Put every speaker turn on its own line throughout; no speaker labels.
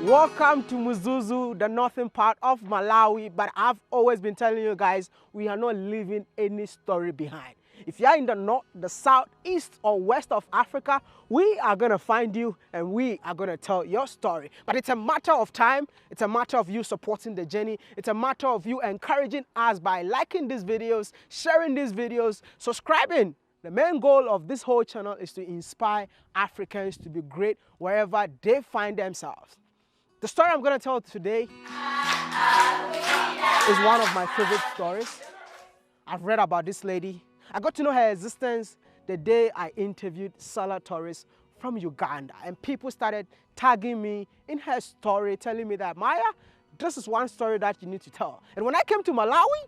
Welcome to Muzuzu, the northern part of Malawi, but I've always been telling you guys, we are not leaving any story behind. If you're in the north, the south, east, or west of Africa, we are going to find you and we are going to tell your story. But it's a matter of time. It's a matter of you supporting the journey. It's a matter of you encouraging us by liking these videos, sharing these videos, subscribing. The main goal of this whole channel is to inspire Africans to be great wherever they find themselves. The story I'm going to tell today is one of my favorite stories. I've read about this lady. I got to know her existence the day I interviewed Salah Torres from Uganda, and people started tagging me in her story, telling me that, Maya, this is one story that you need to tell. And when I came to Malawi,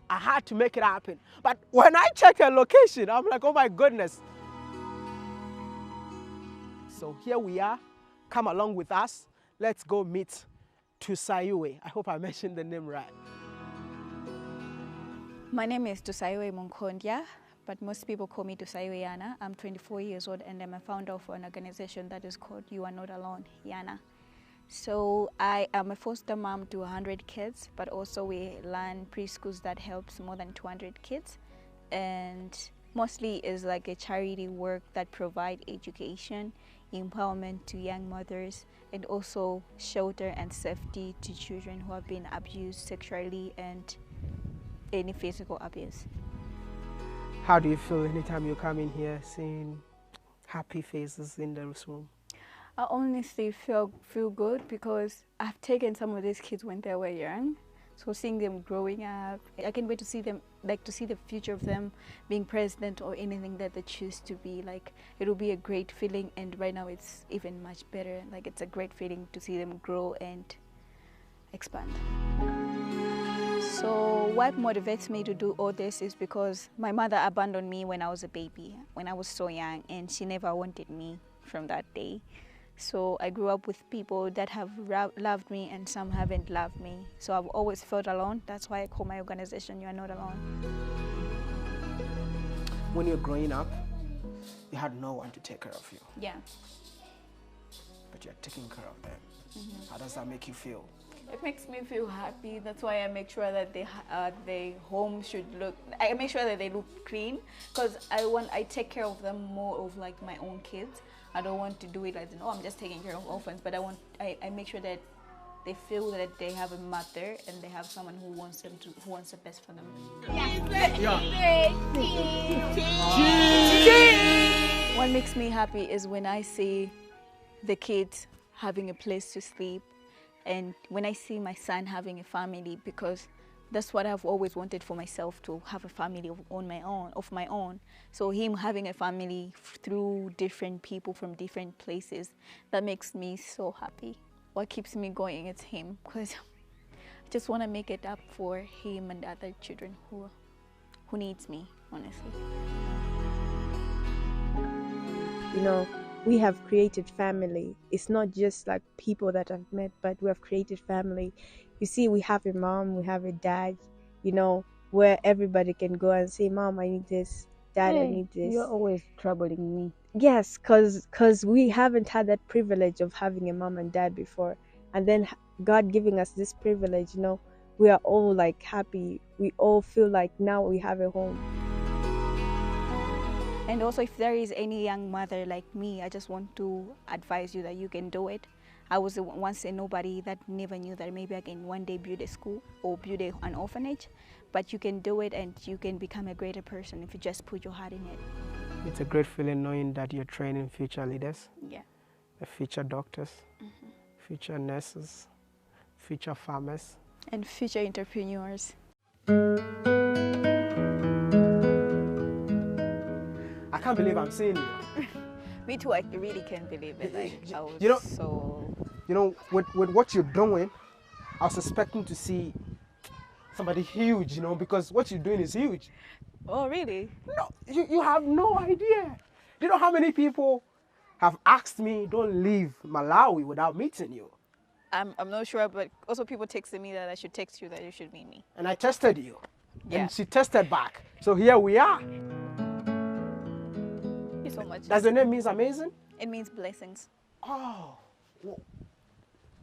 I had to make it happen. But when I checked her location, I'm like, oh my goodness. So here we are. Come along with us. Let's go meet Tusaiwe. I hope I mentioned the name right.
My name is Tusaiwe Munkondya, but most people call me Tusaiwe Yana. I'm 24 years old and I'm a founder of an organization that is called You Are Not Alone, Yana. So I am a foster mom to 100 kids, but also we run preschools that helps more than 200 kids. And mostly is like a charity work that provide education, empowerment to young mothers, and also shelter and safety to children who have been abused sexually and any physical abuse.
How do you feel anytime you come in here seeing happy faces in the room?
I honestly feel good because I've taken some of these kids when they were young. So seeing them growing up, I can't wait to see them, like to see the future of them being president or anything that they choose to be. Like, it'll be a great feeling, and right now it's even much better. Like, it's a great feeling to see them grow and expand. So what motivates me to do all this is because my mother abandoned me when I was a baby, when I was so young, and she never wanted me from that day. So I grew up with people that have loved me and some haven't loved me. So I've always felt alone. That's why I call my organization You Are Not Alone.
When you're growing up, you had no one to take care of you.
Yeah.
But you're taking care of them. Mm-hmm. How does that make you feel?
It makes me feel happy. That's why I make sure that the home should look, I make sure that they look clean, because I take care of them more of like my own kids. I don't want to do it like, oh, I'm just taking care of orphans, but I make sure that they feel that they have a mother and they have someone who wants the best for them. Yeah. What makes me happy is when I see the kids having a place to sleep, and when I see my son having a family, because that's what I've always wanted for myself, to have a family of my own. So him having a family through different people from different places, that makes me so happy. What keeps me going is him, because I just want to make it up for him and other children who needs me, honestly.
You know, we have created family. It's not just like people that I've met, but we have created family. You see, we have a mom, we have a dad, you know, where everybody can go and say, Mom, I need this. Dad, I need this.
You're always troubling me.
Yes, because we haven't had that privilege of having a mom and dad before. And then God giving us this privilege, you know, we are all like happy. We all feel like now we have a home.
And also, if there is any young mother like me, I just want to advise you that you can do it. I was once a nobody that never knew that maybe I can one day build a school or build an orphanage, but you can do it and you can become a greater person if you just put your heart in it.
It's a great feeling knowing that you're training future leaders, future doctors, future nurses, future farmers,
and future entrepreneurs.
I can't believe I'm seeing you.
Me too, I really can't believe it. Like, I was
you know, with what you're doing, I was expecting to see somebody huge, you know, because what you're doing is huge.
Oh, really?
No, you have no idea. Do you know how many people have asked me, don't leave Malawi without meeting you?
I'm not sure, but also people texted me that I should text you that you should meet me.
And I tested you.
Yeah.
And she tested back. So here we are.
Thank you so much.
Does the name mean amazing?
It means blessings.
Oh,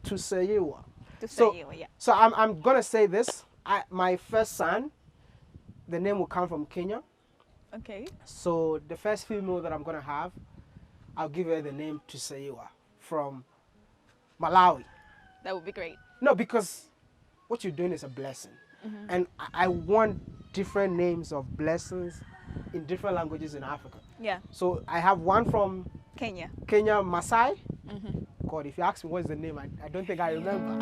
Tusayiwa.
To
So,
Sayewa, yeah.
so I'm gonna say this. My first son, the name will come from Kenya.
Okay.
So the first female that I'm gonna have, I'll give her the name Tusayiwa from Malawi.
That would be great.
No, because what you're doing is a blessing, and I want different names of blessings in different languages in Africa.
Yeah.
So I have one from
Kenya.
Kenya, Maasai. God, if you ask me what's the name, I don't think I remember.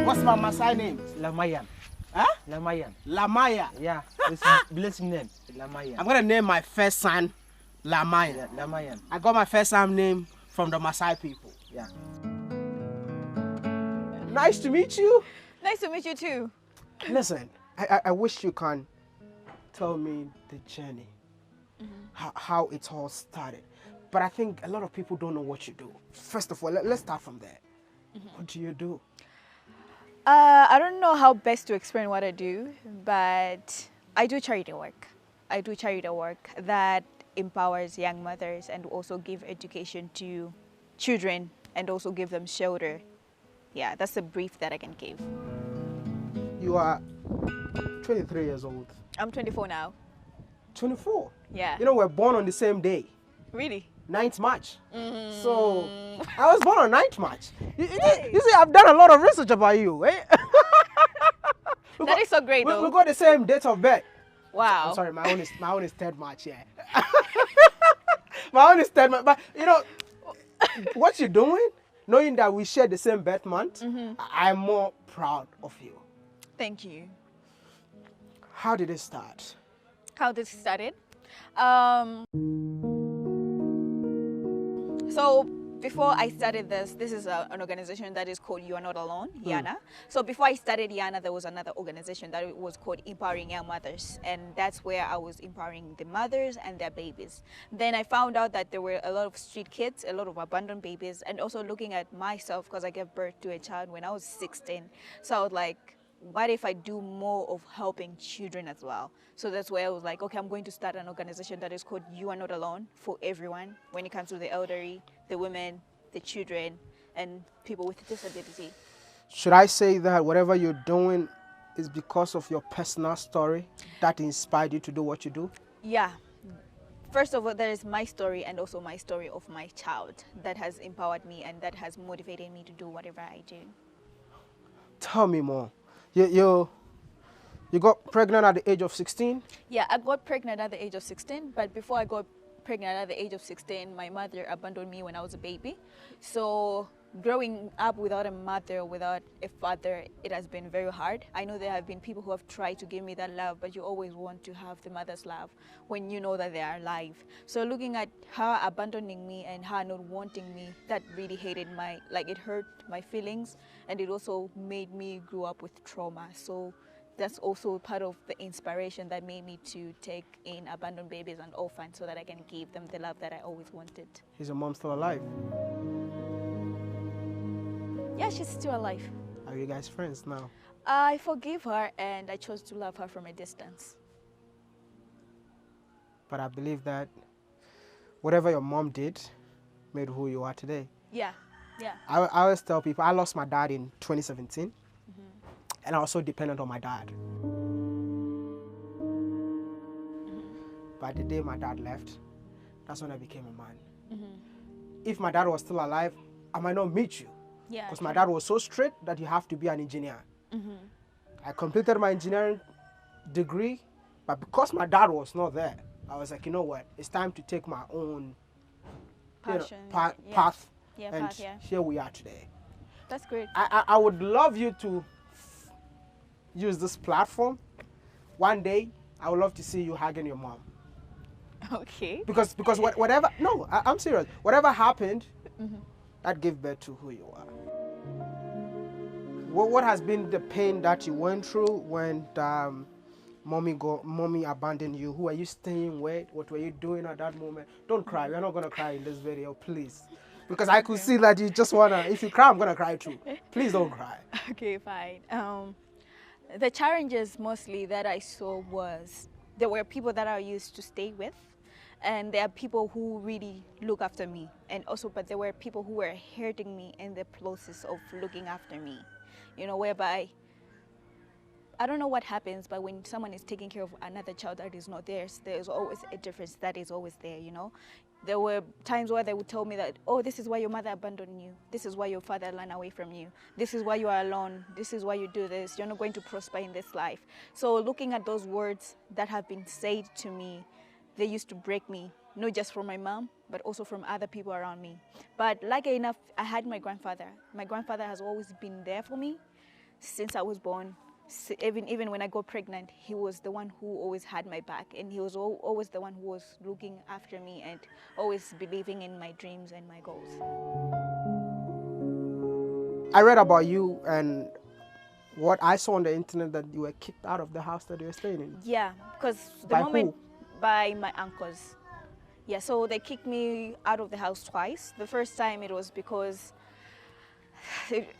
What's my Maasai name?
Lamayan.
Huh?
Lamayan.
Lamaya.
Yeah, it's blessing name. Lamayan.
I'm gonna name my first son Lamaya.
Yeah, Lamayan.
I got my first son name from the Maasai people.
Yeah.
Nice to meet you.
Nice to meet you too.
Listen, I wish you can tell me the journey, how it all started. But I think a lot of people don't know what you do. First of all, let's start from there. What do you do?
I don't know how best to explain what I do, but I do charity work. I do charity work that empowers young mothers and also give education to children and also give them shelter. Yeah, that's a brief that I can give.
You are 23 years old.
I'm 24 now.
24.
Yeah.
You know, we're born on the same day,
Really?
9th March. So I was born on 9th March. You see, I've done a lot of research about you. Eh?
That is so great,
We
though.
got the same date of birth.
Wow.
I'm sorry, my own is 3rd March. Yeah. My own is 3rd March. But you know, what you're doing, knowing that we share the same birth month, I'm more proud of you.
Thank you.
How did it start?
How this started? So before I started this is an organization that is called You Are Not Alone, YANA. So before I started YANA, there was another organization that was called Empowering Young Mothers. And that's where I was empowering the mothers and their babies. Then I found out that there were a lot of street kids, a lot of abandoned babies, and also looking at myself because I gave birth to a child when I was 16. So I was like, what if I do more of helping children as well? So that's where I was like, okay, I'm going to start an organization that is called You Are Not Alone for everyone when it comes to the elderly, the women, the children, and people with disability.
Should I say that whatever you're doing is because of your personal story that inspired you to do what you do?
Yeah. First of all, there is my story and also my story of my child that has empowered me and that has motivated me to do whatever I do.
Tell me more. You got pregnant at the age of 16?
Yeah, I got pregnant at the age of 16, but before I got pregnant at the age of 16, my mother abandoned me when I was a baby. So growing up without a mother, without a father, it has been very hard. I know there have been people who have tried to give me that love, but you always want to have the mother's love when you know that they are alive. So looking at her abandoning me and her not wanting me, that really it hurt my feelings, and it also made me grow up with trauma. So that's also part of the inspiration that made me to take in abandoned babies and orphans so that I can give them the love that I always wanted.
Is your mom still alive?
Yeah, she's still alive.
Are you guys friends now?
I forgive her and I chose to love her from a distance.
But I believe that whatever your mom did made who you are today.
Yeah, yeah.
I always tell people I lost my dad in 2017. And I was so dependent on my dad. But the day my dad left, that's when I became a man. If my dad was still alive, I might not meet you.
Yeah.
Because my dad was so strict that you have to be an engineer. I completed my engineering degree, but because my dad was not there, I was like, you know what? It's time to take my own
Passion,
path.
Yeah,
And
path, yeah.
here we are today.
That's great.
I would love you to use this platform. One day, I would love to see you hugging your mom.
Okay.
Because whatever, no, I'm serious. Whatever happened, that gave birth to who you are. What has been the pain that you went through when mommy abandoned you? Who were you staying with? What were you doing at that moment? Don't cry. We're not gonna cry in this video, please. Because I could see that you just wanna. If you cry, I'm gonna cry too. Please don't cry.
Okay, fine. The challenges mostly that I saw was there were people that I used to stay with, And there are people who really look after me, and also, but there were people who were hurting me in the process of looking after me, you know, whereby I don't know what happens, but when someone is taking care of another child that is not theirs, there's always a difference that is always there, you know. There were times where they would tell me that, oh, this is why your mother abandoned you. This is why your father ran away from you. This is why you are alone. This is why you do this. You're not going to prosper in this life. So looking at those words that have been said to me, they used to break me, not just from my mom, but also from other people around me. But lucky enough, I had my grandfather. My grandfather has always been there for me since I was born. Even when I got pregnant, he was the one who always had my back, and he was always the one who was looking after me and always believing in my dreams and my goals.
I read about you and what I saw on the internet that you were kicked out of the house that you were staying in.
Yeah, because the
By
moment
who?
by my uncles. Yeah, so they kicked me out of the house twice. The first time it was because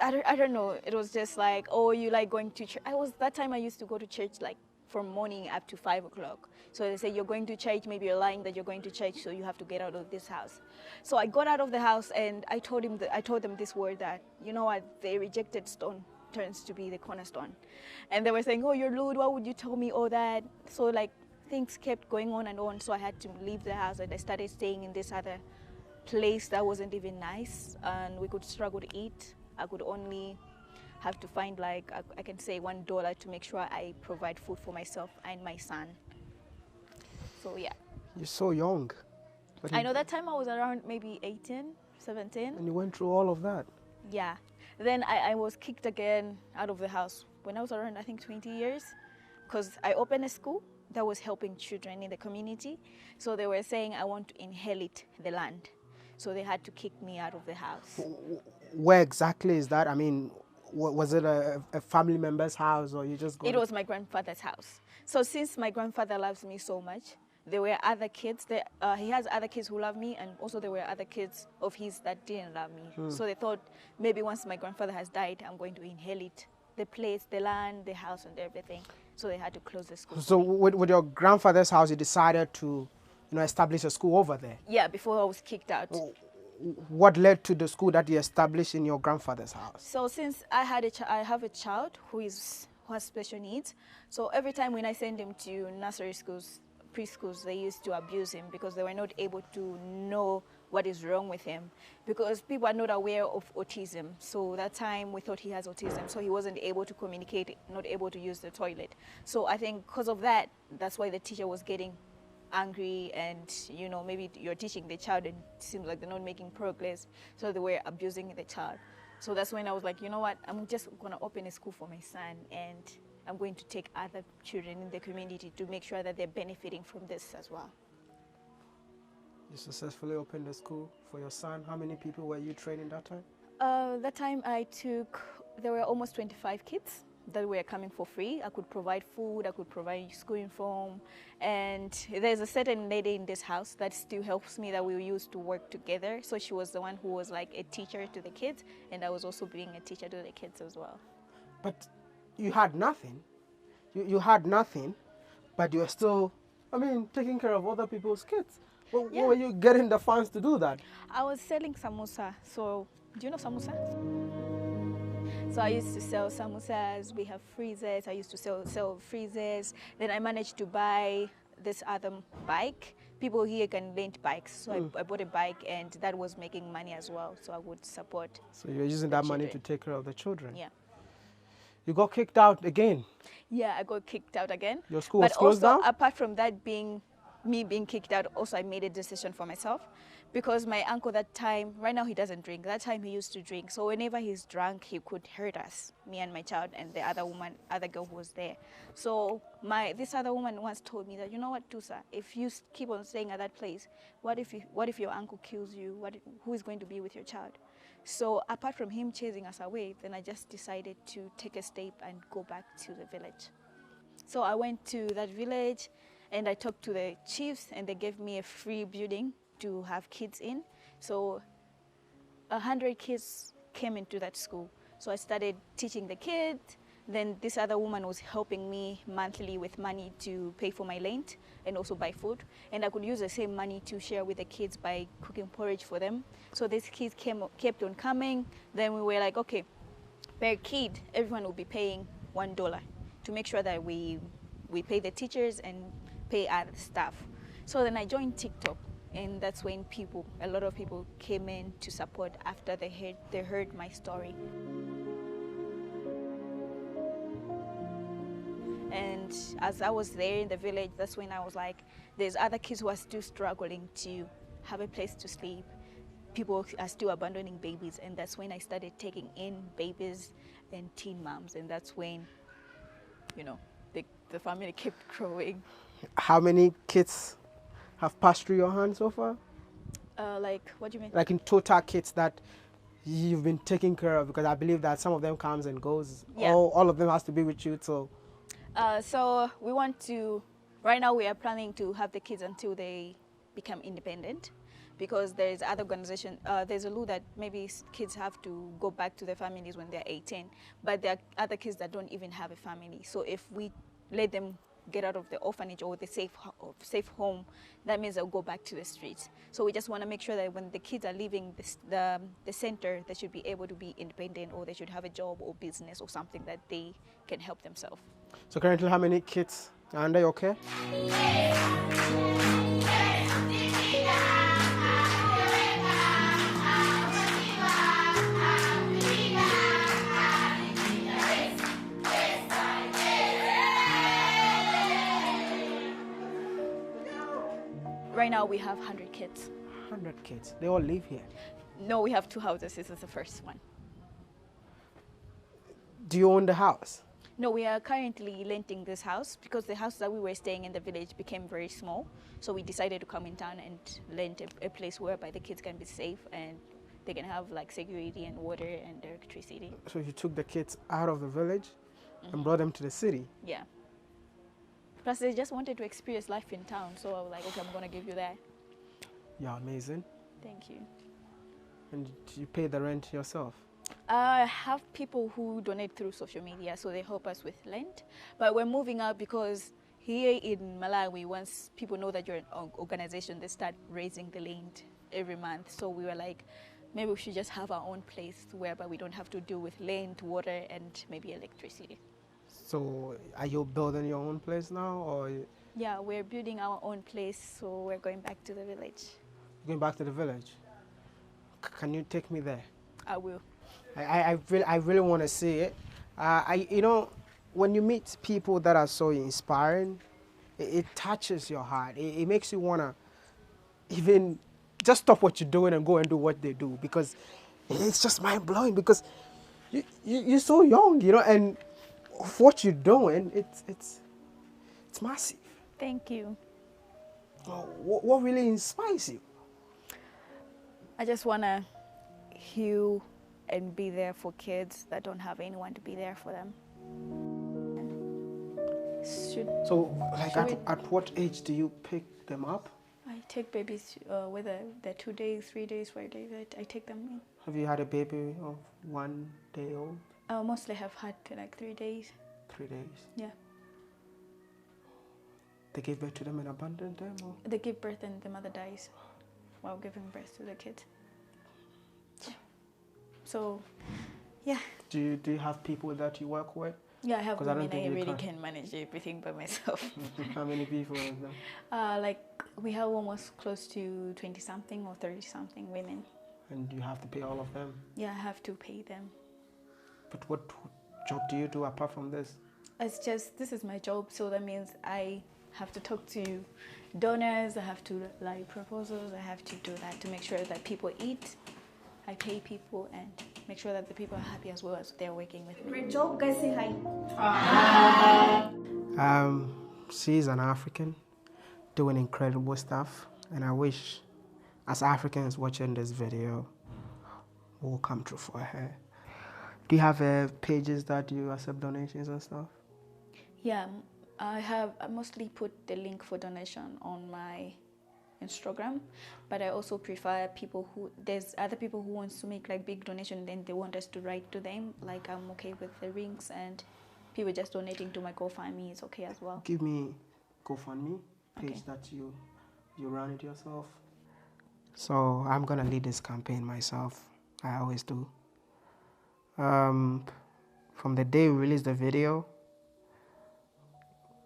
I don't know. It was just like, oh, you like going to church. That time I used to go to church like from morning up to 5 o'clock. So they say, you're going to church, maybe you're lying that you're going to church, so you have to get out of this house. So I got out of the house and I told them this word that, you know what, the rejected stone turns to be the cornerstone. And they were saying, oh, you're lewd, why would you tell me all that? So like things kept going on and on, so I had to leave the house and I started staying in this other place that wasn't even nice, and we could struggle to eat. I could only have to find like I can say $1 to make sure I provide food for myself and my son. So yeah.
You're so young. But
I know that time I was around maybe 18, 17.
And you went through all of that.
Yeah. Then I was kicked again out of the house when I was around, I think, 20 years, because I opened a school that was helping children in the community. So they were saying I want to inherit the land. So they had to kick me out of the house.
Where exactly is that? I mean, was it a family member's house or you just go?
It was my grandfather's house. So since my grandfather loves me so much, there were other kids. He has other kids who love me, and also there were other kids of his that didn't love me. So they thought maybe once my grandfather has died, I'm going to inherit the place, the land, the house, and everything. So they had to close the school.
So with your grandfather's house, you decided to, establish a school over there.
Yeah, before I was kicked out.
What led to the school that you established in your grandfather's house?
So since I have a child who has special needs, so every time when I send him to nursery schools, preschools, they used to abuse him because they were not able to know what is wrong with him, because people are not aware of autism. So that time we thought he has autism, so he wasn't able to communicate, not able to use the toilet. So I think because of that, that's why the teacher was getting angry, and maybe you're teaching the child and it seems like they're not making progress, so they were abusing the child. So that's when I was like, you know what, I'm just gonna open a school for my son, and I'm going to take other children in the community to make sure that they're benefiting from this as well.
You successfully opened a school for your son. How many people were you training that time?
That time there were almost 25 kids that were coming for free. I could provide food, I could provide school uniform, and there's a certain lady in this house that still helps me that we used to work together. So she was the one who was like a teacher to the kids, and I was also being a teacher to the kids as well.
But you had nothing. You had nothing, but you were still, taking care of other people's kids. Well,
Yeah.
Where were you getting the funds to do that?
I was selling samosa. So, do you know samosa? So I used to sell samosas. We have freezers. I used to sell freezers. Then I managed to buy this other bike. People here can rent bikes. So I bought a bike, and that was making money as well. So I would support.
So you're using
the
that money to
children.
take care of the children.
Yeah.
You got kicked out again.
Yeah, I got kicked out again.
Your school
But
was closed
also,
down?
apart from that being kicked out, also I made a decision for myself, because my uncle that time, right now he doesn't drink. That time he used to drink. So whenever he's drunk, he could hurt us, me and my child and the other girl who was there. So this other woman once told me that, you know what, Tusa, if you keep on staying at that place, what if your uncle kills you? Who is going to be with your child? So apart from him chasing us away, then I just decided to take a step and go back to the village. So I went to that village and I talked to the chiefs, and they gave me a free building to have kids in. So 100 kids came into that school. So I started teaching the kids, Then this other woman was helping me monthly with money to pay for my rent and also buy food. And I could use the same money to share with the kids by cooking porridge for them. So these kids kept on coming. Then we were like, okay, per kid, everyone will be paying $1 to make sure that we pay the teachers and pay other staff. So then I joined TikTok, and that's when a lot of people came in to support after they heard my story. And as I was there in the village, that's when I was like, there's other kids who are still struggling to have a place to sleep. People are still abandoning babies, and that's when I started taking in babies and teen moms, and that's when, the family kept growing.
How many kids have passed through your hands so far?
Like, what do you mean?
Like in total kids that you've been taking care of, because I believe that some of them comes and goes.
Yeah.
All of them has to be with you. So
So we want to, right now we are planning to have the kids until they become independent, because there's other organization, there's a law that maybe kids have to go back to their families when they're 18, but there are other kids that don't even have a family. So if we let them get out of the orphanage or the safe home, that means they'll go back to the streets. So we just want to make sure that when the kids are leaving the center, they should be able to be independent, or they should have a job or business or something that they can help themselves.
So currently, how many kids are under your care?
Right now we have 100 kids.
100 kids. They all live here.
No, we have 2 houses. This is the first one.
Do you own the house?
No, we are currently renting this house because the house that we were staying in the village became very small. So we decided to come in town and rent a place whereby the kids can be safe and they can have like security and water and electricity.
So you took the kids out of the village and brought them to the city?
Yeah. Plus they just wanted to experience life in town. So I was like, okay, I'm going to give you that.
Yeah, amazing.
Thank you.
And you pay the rent yourself?
I have people who donate through social media, so they help us with rent. But we're moving out because here in Malawi, once people know that you're an organization, they start raising the rent every month. So we were like, maybe we should just have our own place whereby we don't have to deal with rent, water, and maybe electricity.
So are you building your own place now, or?
Yeah, we're building our own place, so we're going back to the village.
Going back to the village? Can you take me there?
I will.
I really want to see it. When you meet people that are so inspiring, it touches your heart. It makes you want to even just stop what you're doing and go and do what they do, because it's just mind-blowing, because you're so young, and what you're doing, it's massive.
Thank you.
What really inspires you?
I just want to heal and be there for kids that don't have anyone to be there for them.
So, like, at what age do you pick them up?
I take babies, whether they're 2 days, 3 days, 4 days, I take them in.
Have you had a baby of 1 day old?
I mostly have had like 3 days.
3 days?
Yeah.
They gave birth to them and abandoned them? Or?
They give birth and the mother dies while giving birth to the kid. Yeah. So, yeah.
Do you have people that you work with?
Yeah, I have women. I really
can
can manage everything by myself.
How many people is them?
Like, we have almost close to 20-something or 30-something women.
And you have to pay all of them?
Yeah, I have to pay them.
But what job do you do apart from this?
It's just, this is my job, so that means I have to talk to donors, I have to write proposals, I have to do that to make sure that people eat. I pay people and make sure that the people are happy as well as they're working with me.
Great job, guys, say hi.
She's an African doing incredible stuff, and I wish as Africans watching this video will come true for her. Do you have pages that you accept donations and stuff?
Yeah, I mostly put the link for donation on my Instagram, but I also prefer there's other people who wants to make like big donation, then they want us to write to them. Like, I'm okay with the rings and people just donating to my GoFundMe is okay as well.
Give me GoFundMe page
Okay.
that you run it yourself. So I'm gonna lead this campaign myself. I always do. From the day we released the video,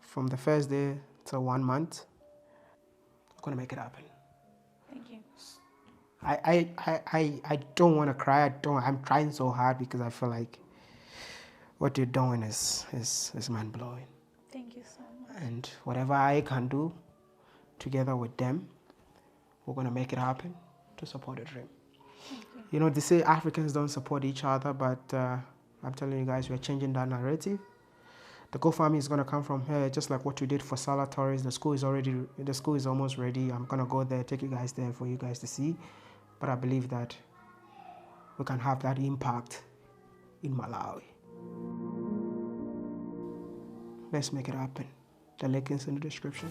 from the first day to 1 month, I'm gonna make it happen.
Thank you.
I don't want to cry. I'm trying so hard because I feel like what you're doing is mind blowing.
Thank you so much.
And whatever I can do, together with them, we're gonna make it happen to support the dream. You know, they say Africans don't support each other, but I'm telling you guys, we're changing that narrative. The GoFundMe is gonna come from here, just like what you did for Salah Torres. The school is almost ready. I'm gonna go there, take you guys there for you guys to see. But I believe that we can have that impact in Malawi. Let's make it happen. The link is in the description.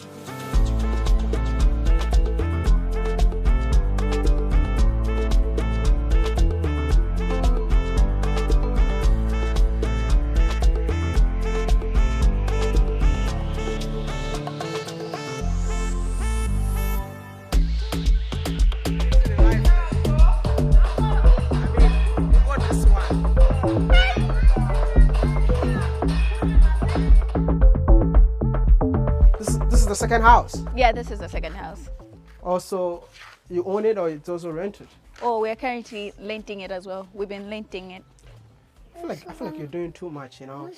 This is the second house.
Yeah, this is the second house.
Also, you own it or it's also rented?
Oh, we're currently renting it as well. We've been renting it.
I feel like you're doing too much, you know.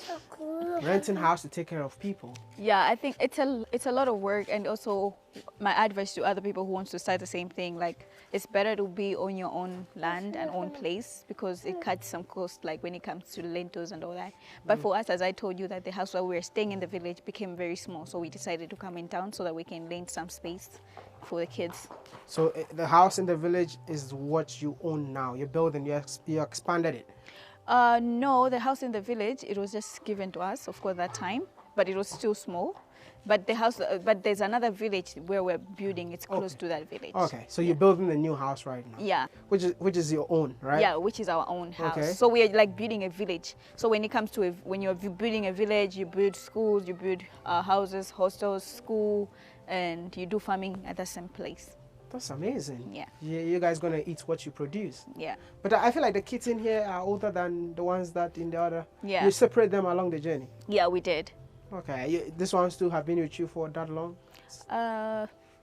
Renting house to take care of people.
Yeah, I think it's a lot of work, and also my advice to other people who wants to start the same thing, like it's better to be on your own land and own place because it cuts some cost, like when it comes to lentils and all that. But for us, as I told you, that the house where we were staying in the village became very small, so we decided to come in town so that we can rent some space for the kids.
So the house in the village is what you own now. You're building, you expanded it.
No, the house in the village, it was just given to us, of course, that time, but it was still small. But the house, but there's another village where we're building. It's close to that village.
Okay, so you're building a new house right now.
Yeah.
Which is your own, right?
Yeah, which is our own house.
Okay.
So we're like building a village. So when it comes to when you're building a village, you build schools, you build houses, hostels, school, and you do farming at the same place.
That's amazing.
Yeah.
You guys gonna eat what you produce.
Yeah.
But I feel like the kids in here are older than the ones that in the other.
Yeah.
You separate them along the journey.
Yeah, we did.
Okay. This ones too have been with you for that long?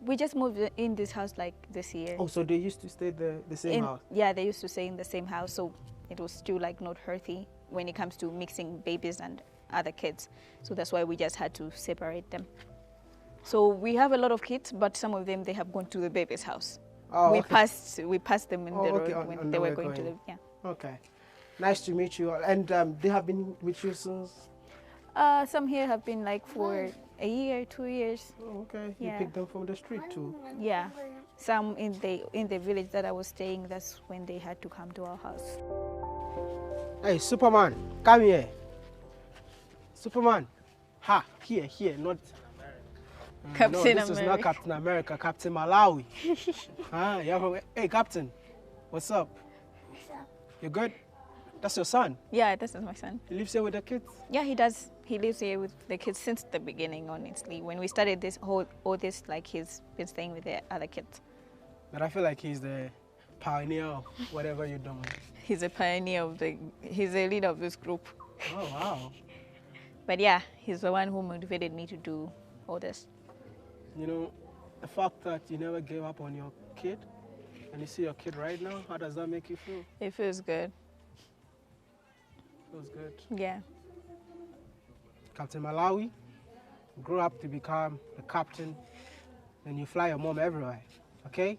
We just moved in this house like this year.
Oh, so they used to stay the same house?
Yeah, they used to stay in the same house, so it was still like not healthy when it comes to mixing babies and other kids. So that's why we just had to separate them. So we have a lot of kids, but some of them, they have gone to the baby's house.
Oh,
we
okay.
passed them in the road when
on
they
the
were
way
going to
going.
the, yeah.
Okay. Nice to meet you all. And they have been with you since?
Some here have been like for a year, 2 years.
Oh, okay.
Yeah.
You picked them from the street too.
Yeah. Some in the village that I was staying, that's when they had to come to our house.
Hey, Superman, come here. Superman. Ha, here, not...
Captain
no, this is not
America.
Captain America, Captain Malawi. Hey, Captain, what's up? You good? That's your son?
Yeah, this is my son.
He lives here with the kids?
Yeah, he does. He lives here with the kids since the beginning, honestly. When we started this all this, like he's been staying with the other kids.
But I feel like he's the pioneer of whatever you're doing.
He's a pioneer he's a leader of this group.
Oh, wow.
But yeah, he's the one who motivated me to do all this.
You know, the fact that you never gave up on your kid, and you see your kid right now, how does that make you feel?
It feels good.
Feels good.
Yeah.
Captain Malawi, grow up to become a captain, and you fly your mom everywhere, okay?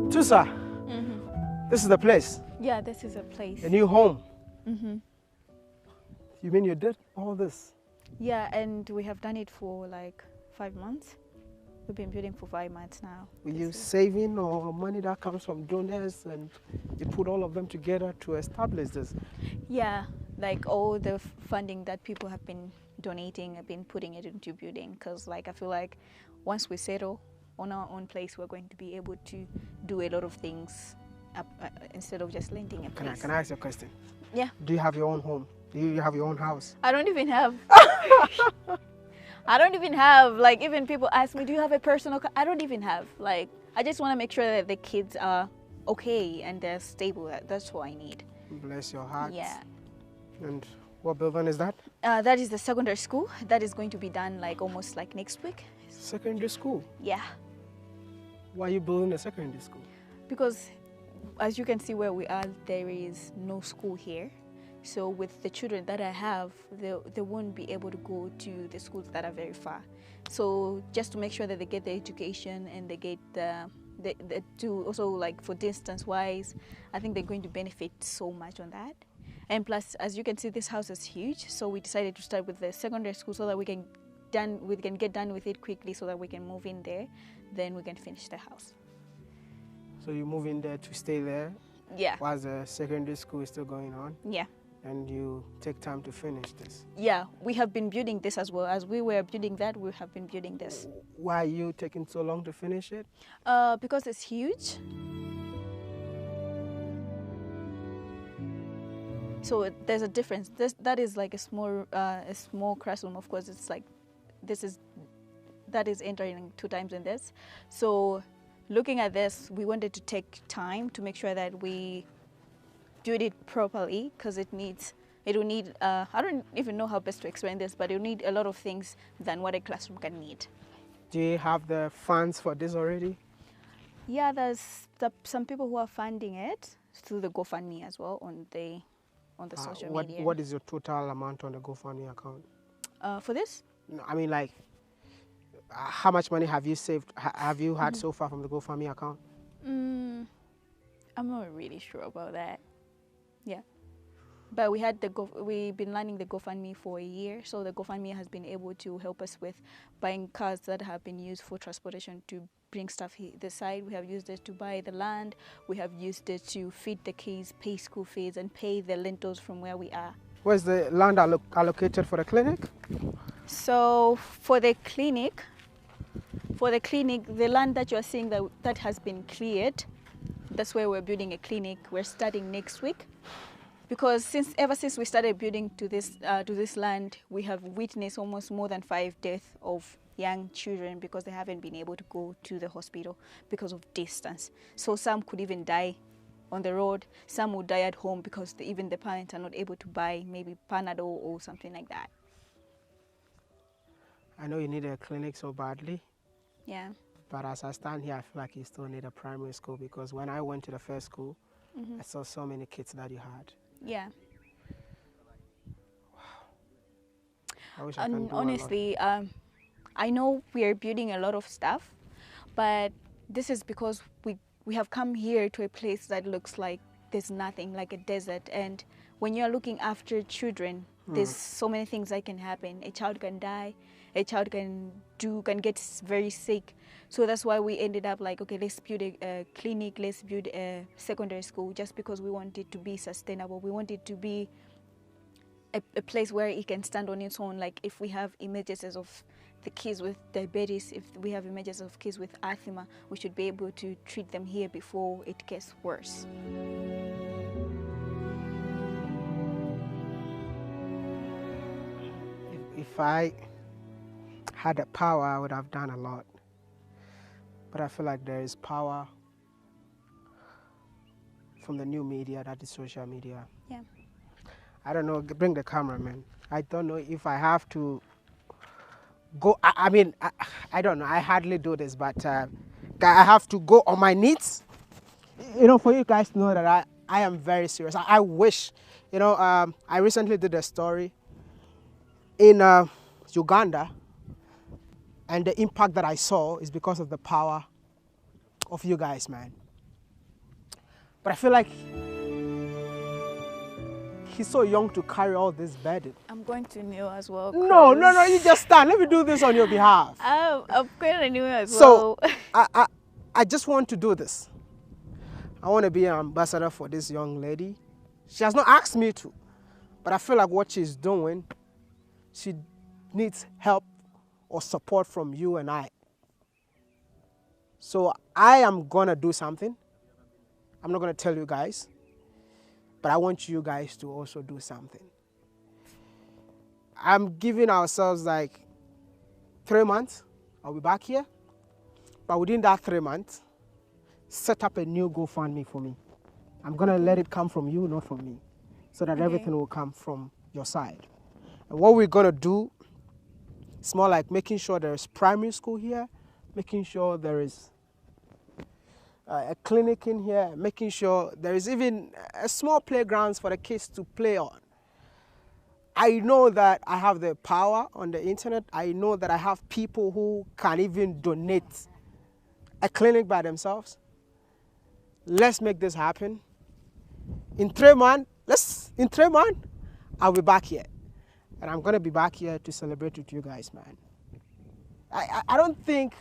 Tusa, this is the place,
Yeah, this is a place.
a new home. You mean you did all this?
Yeah, and we have done it for like 5 months. We've been building for 5 months now.
Will
this
you
year.
saving or money that comes from donors and you put all of them together to establish this?
Yeah, like all the funding that people have been donating, I've been putting it into building, because like I feel like once we settle on our own place, we're going to be able to do a lot of things instead of just renting a place.
Can I ask you a question?
Yeah.
Do you have your own home? Do you have your own house?
I don't even have. I don't even have, like, even people ask me, do you have a personal car? I don't even have. Like, I just want to make sure that the kids are okay and they're stable. That's what I need.
Bless your heart.
Yeah.
And what building is that?
That is the secondary school. That is going to be done like almost like next week.
Secondary school.
Yeah.
Why are you building a secondary school?
Because as you can see where we are, there is no school here. So with the children that I have, they won't be able to go to the schools that are very far. So just to make sure that they get the education and they get to also, like, for distance wise, I think they're going to benefit so much on that. And plus, as you can see, this house is huge. So we decided to start with the secondary school so that we can get done with it quickly, so that we can move in there. Then we can finish the house.
So you move in there to stay there?
Yeah.
While the secondary school is still going on?
Yeah.
And you take time to finish this?
Yeah, we have been building this as well. As we were building that, we have been building this.
Why are you taking so long to finish it?
Because it's huge. So there's a difference. That is like a small classroom. Of course, it's like that is entering 2 times in this. So looking at this, we wanted to take time to make sure that we do it properly, because it will need, I don't even know how best to explain this, but it will need a lot of things than what a classroom can need.
Do you have the funds for this already?
Yeah, there's some people who are funding it through the GoFundMe as well on the social media.
What is your total amount on the GoFundMe account?
For this?
No, I mean, like, how much money have you saved? Have you had so far from the GoFundMe account?
I'm not really sure about that. Yeah, but we've been running the GoFundMe for a year, so the GoFundMe has been able to help us with buying cars that have been used for transportation to bring stuff here this side. We have used it to buy the land. We have used it to feed the kids, pay school fees, and pay the rentals from where we are.
Where's the land allocated for the clinic?
So for the clinic, the land that you are seeing that has been cleared, that's where we're building a clinic. We're starting next week, because ever since we started building to this land, we have witnessed almost more than 5 deaths of young children because they haven't been able to go to the hospital because of distance. So some could even die on the road. Some would die at home because even the parents are not able to buy maybe Panadol or something like that.
I know you need a clinic so badly.
Yeah.
But as I stand here, I feel like you still need a primary school, because when I went to the first school, I saw so many kids that you had.
Yeah.
I wish I could do
honestly, I know we are building a lot of stuff, but this is because we have come here to a place that looks like there's nothing, like a desert. And when you're looking after children, there's so many things that can happen. A child can die, a child can get very sick. So that's why we ended up like, okay, let's build a clinic, let's build a secondary school, just because we want it to be sustainable. We want it to be a place where it can stand on its own. Like if we have emergencies of the kids with diabetes, if we have emergencies of kids with asthma, we should be able to treat them here before it gets worse.
If I had the power, I would have done a lot. But I feel like there is power from the new media, that is social media.
Yeah.
I don't know, bring the camera, man. I don't know if I have to go, I mean, I don't know, I hardly do this, but I have to go on my knees. You know, for you guys to know that I am very serious. I wish, you know, I recently did a story in Uganda, and the impact that I saw is because of the power of you guys, man. But I feel like he's so young to carry all this burden.
I'm going to kneel as well.
No, you just stand. Let me do this on your behalf.
I'm going to kneel as
So,
well.
I just want to do this. I want to be an ambassador for this young lady. She has not asked me to, but I feel like what she's doing, she needs help or support from you and I. So I am going to do something. I'm not going to tell you guys, but I want you guys to also do something. I'm giving ourselves like 3 months. I'll be back here. But within that 3 months, set up a new GoFundMe for me. I'm going to let it come from you, not from me, so that everything will come from your side. And what we're going to do, it's more like making sure there's primary school here, making sure there is a clinic in here, making sure there is even a small playgrounds for the kids to play on. I know that I have the power on the internet. I know that I have people who can even donate a clinic by themselves. Let's make this happen. In 3 months, I'll be back here. And I'm going to be back here to celebrate with you guys, man. I don't think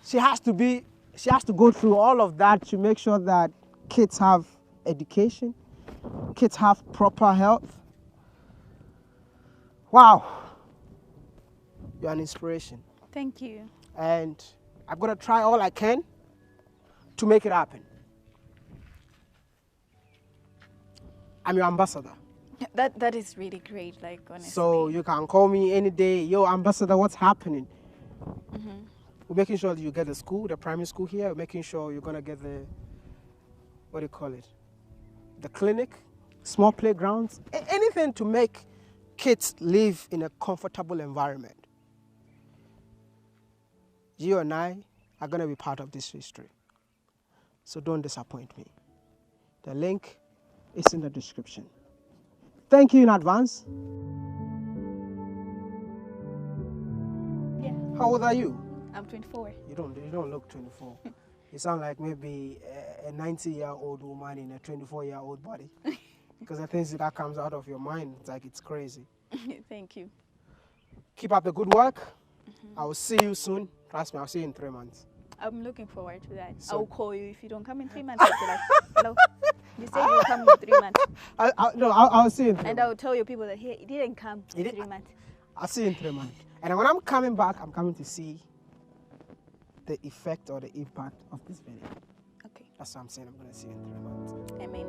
she has to go through all of that to make sure that kids have education, kids have proper health. Wow. You're an inspiration.
Thank you.
And I'm going to try all I can to make it happen. I'm your ambassador.
That is really great, like, honestly.
So you can call me any day. Yo, ambassador, what's happening? We're making sure that you get the school, the primary school here. We're making sure you're going to get the, what do you call it? The clinic, small playgrounds, anything to make kids live in a comfortable environment. You and I are going to be part of this history. So don't disappoint me. The link is in the description. Thank you in advance.
Yeah.
How old are you?
I'm 24.
You don't look 24. You sound like maybe a 90-year-old woman in a 24-year-old body. Because the things that comes out of your mind, it's like it's crazy.
Thank you.
Keep up the good work. I will see you soon. Trust me, I'll see you in 3 months.
I'm looking forward to that.
So-
I'll call you if you don't come in 3 months. I'll be like, hello. You said you'll come in 3 months.
I'll see you in 3
And
months.
I'll tell your people that he didn't come
He
in
didn't-
3 months.
I'll see you in 3 months. And when I'm coming back, I'm coming to see the effect or the impact of this video.
Okay.
That's what I'm saying. I'm going to see you in 3 months.
Amen.